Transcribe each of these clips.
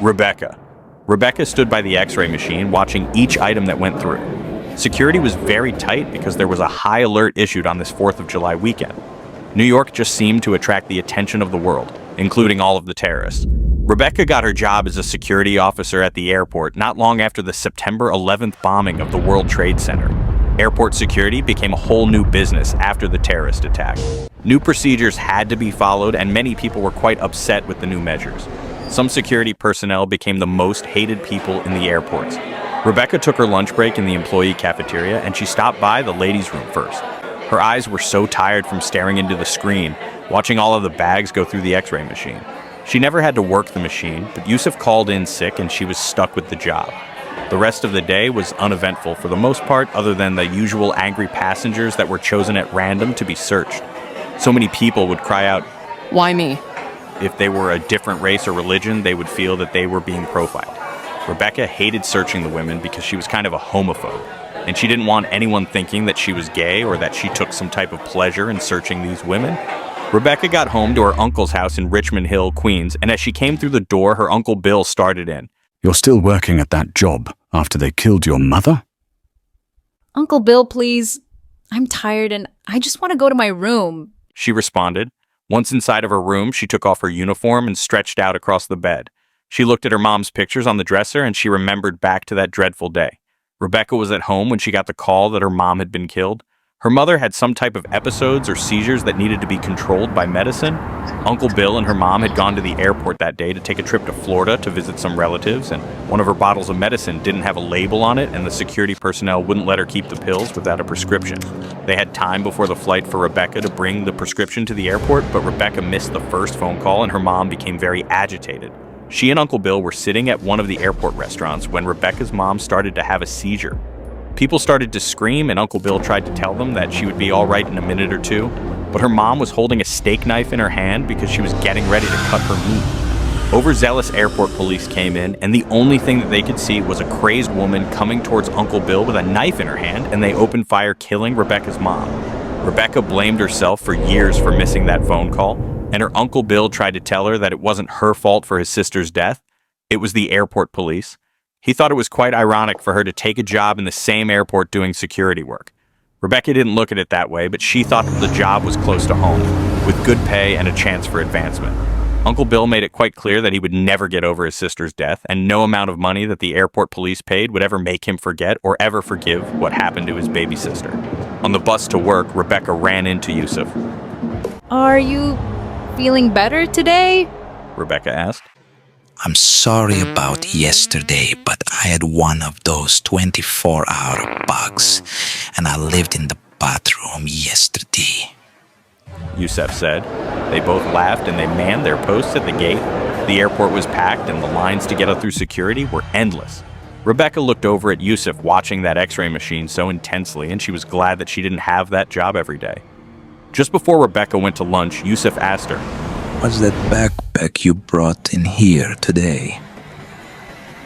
Rebecca. Rebecca stood by the X-ray machine, watching each item that went through. Security was very tight because there was a high alert issued on this 4th of July weekend. New York just seemed to attract the attention of the world, including all of the terrorists. Rebecca got her job as a security officer at the airport not long after the September 11th bombing of the World Trade Center. Airport security became a whole new business after the terrorist attack. New procedures had to be followed, and many people were quite upset with the new measures. Some security personnel became the most hated people in the airports. Rebecca took her lunch break in the employee cafeteria, and she stopped by the ladies' room first. Her eyes were so tired from staring into the screen, watching all of the bags go through the X-ray machine. She never had to work the machine, but Yusuf called in sick and she was stuck with the job. The rest of the day was uneventful for the most part, other than the usual angry passengers that were chosen at random to be searched. So many people would cry out, "Why me?" If they were a different race or religion, they would feel that they were being profiled. Rebecca hated searching the women because she was kind of a homophobe, and she didn't want anyone thinking that she was gay or that she took some type of pleasure in searching these women. Rebecca got home to her uncle's house in Richmond Hill, Queens, and as she came through the door, her Uncle Bill started in. "You're still working at that job after they killed your mother?" "Uncle Bill, please. I'm tired and I just want to go to my room," she responded. Once inside of her room, she took off her uniform and stretched out across the bed. She looked at her mom's pictures on the dresser and she remembered back to that dreadful day. Rebecca was at home when she got the call that her mom had been killed. Her mother had some type of episodes or seizures that needed to be controlled by medicine. Uncle Bill and her mom had gone to the airport that day to take a trip to Florida to visit some relatives, and one of her bottles of medicine didn't have a label on it, and the security personnel wouldn't let her keep the pills without a prescription. They had time before the flight for Rebecca to bring the prescription to the airport, but Rebecca missed the first phone call and her mom became very agitated. She and Uncle Bill were sitting at one of the airport restaurants when Rebecca's mom started to have a seizure. People started to scream, and Uncle Bill tried to tell them that she would be all right in a minute or two, but her mom was holding a steak knife in her hand because she was getting ready to cut her meat. Overzealous airport police came in, and the only thing that they could see was a crazed woman coming towards Uncle Bill with a knife in her hand, and they opened fire, killing Rebecca's mom. Rebecca blamed herself for years for missing that phone call, and her Uncle Bill tried to tell her that it wasn't her fault for his sister's death. It was the airport police. He thought it was quite ironic for her to take a job in the same airport doing security work. Rebecca didn't look at it that way, but she thought that the job was close to home, with good pay and a chance for advancement. Uncle Bill made it quite clear that he would never get over his sister's death, and no amount of money that the airport police paid would ever make him forget or ever forgive what happened to his baby sister. On the bus to work, Rebecca ran into Yusuf. "Are you feeling better today?" Rebecca asked. "I'm sorry about yesterday, but I had one of those 24-hour bugs, and I lived in the bathroom yesterday," Yusuf said. They both laughed and they manned their posts at the gate. The airport was packed and the lines to get through security were endless. Rebecca looked over at Yusuf watching that X-ray machine so intensely, and she was glad that she didn't have that job every day. Just before Rebecca went to lunch, Yusuf asked her, "What's that backpack you brought in here today?"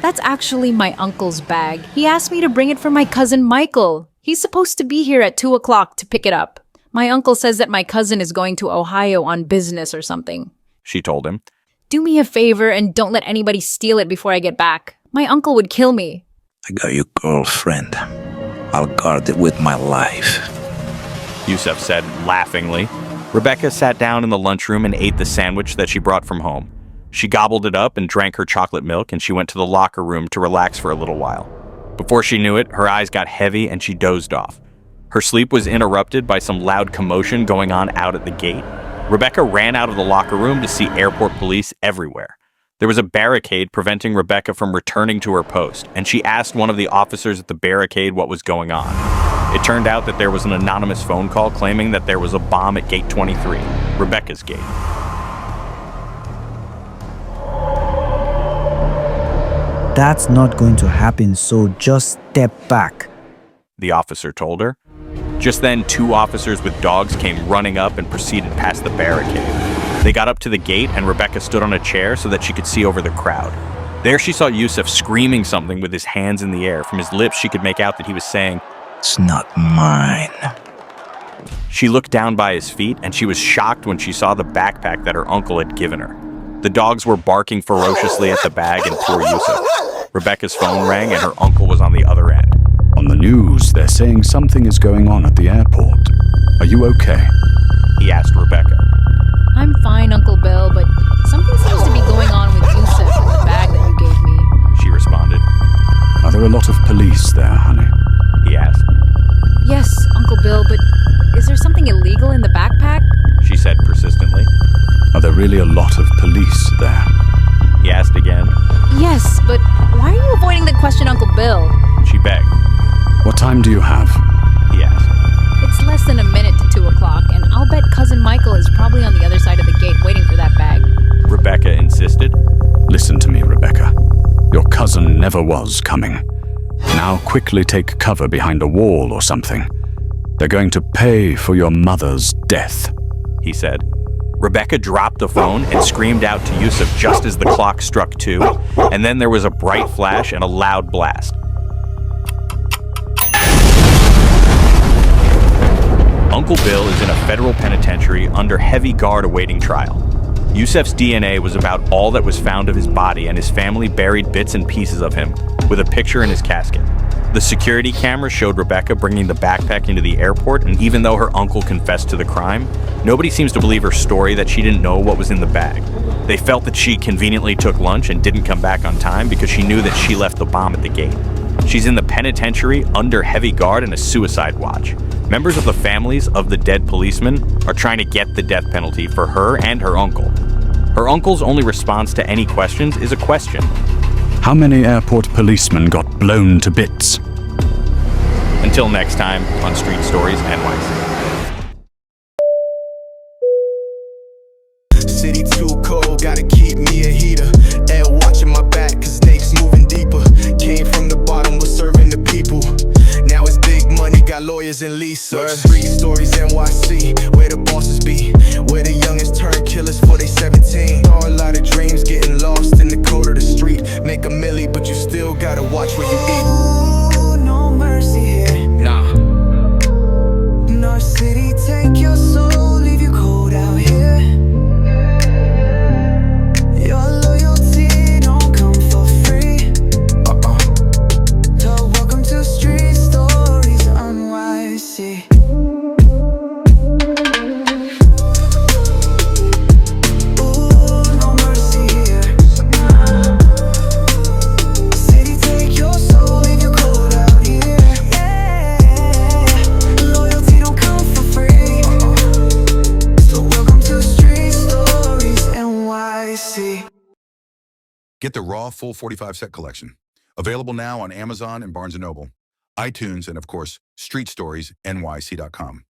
"That's actually my uncle's bag. He asked me to bring it for my cousin Michael. He's supposed to be here at 2 o'clock to pick it up. My uncle says that my cousin is going to Ohio on business or something," she told him. "Do me a favor and don't let anybody steal it before I get back. My uncle would kill me." "I got your girlfriend. I'll guard it with my life," Yusuf said laughingly. Rebecca sat down in the lunchroom and ate the sandwich that she brought from home. She gobbled it up and drank her chocolate milk, and she went to the locker room to relax for a little while. Before she knew it, her eyes got heavy and she dozed off. Her sleep was interrupted by some loud commotion going on out at the gate. Rebecca ran out of the locker room to see airport police everywhere. There was a barricade preventing Rebecca from returning to her post, and she asked one of the officers at the barricade what was going on. It turned out that there was an anonymous phone call claiming that there was a bomb at Gate 23, Rebecca's gate. "That's not going to happen, so just step back," the officer told her. Just then, 2 officers with dogs came running up and proceeded past the barricade. They got up to the gate, and Rebecca stood on a chair so that she could see over the crowd. There she saw Yusuf screaming something with his hands in the air. From his lips, she could make out that he was saying, "It's not mine." She looked down by his feet, and she was shocked when she saw the backpack that her uncle had given her. The dogs were barking ferociously at the bag and poor Yusuf. Rebecca's phone rang and her uncle was on the other end. On the news, they're saying something is going on at the airport. Are you okay? He asked Rebecca. I'm fine, Uncle Bill, but something seems to be going on with Yusuf and the bag that you gave me. She responded. Are there a lot of police there, honey? He asked. Yes, Uncle Bill, but is there something illegal in the backpack? She said persistently. Are there really a lot of police there? He asked again. Yes, but why are you avoiding the question, Uncle Bill? She begged. What time do you have? He asked. It's less than a minute to 2 o'clock, and I'll bet Cousin Michael is probably on the other side of the gate waiting for that bag. Rebecca insisted. Listen to me, Rebecca. Your cousin never was coming. Now quickly take cover behind a wall or something. They're going to pay for your mother's death, He said. Rebecca dropped the phone and screamed out to Yusuf just as the clock struck 2, and then there was a bright flash and a loud blast. Uncle Bill is in a federal penitentiary under heavy guard awaiting trial. Yusuf's DNA was about all that was found of his body, and his family buried bits and pieces of him, with a picture in his casket. The security camera showed Rebecca bringing the backpack into the airport, and even though her uncle confessed to the crime, nobody seems to believe her story that she didn't know what was in the bag. They felt that she conveniently took lunch and didn't come back on time because she knew that she left the bomb at the gate. She's in the penitentiary under heavy guard and a suicide watch. Members of the families of the dead policemen are trying to get the death penalty for her and her uncle. Her uncle's only response to any questions is a question. How many airport policemen got blown to bits? Until next time on Street Stories NYC. City too cold, gotta keep me a heater. Air watching my back, cause snakes moving deeper. Came from the bottom, was serving the people. Now it's big money, got lawyers and leases. Street Stories NYC, where the bosses be. Where the youngest turn killers for they 17. Saw a lot of dreams getting lost in the code of the street. Make a milli, but you still gotta watch where you eat. Ooh, no mercy here. Nah. North City, take your soul, leave you cold out here. Your loyalty don't come for free. So welcome to Street Stories NYC. Get the raw full 45 set collection. Available now on Amazon and Barnes & Noble, iTunes, and of course, StreetStoriesNYC.com.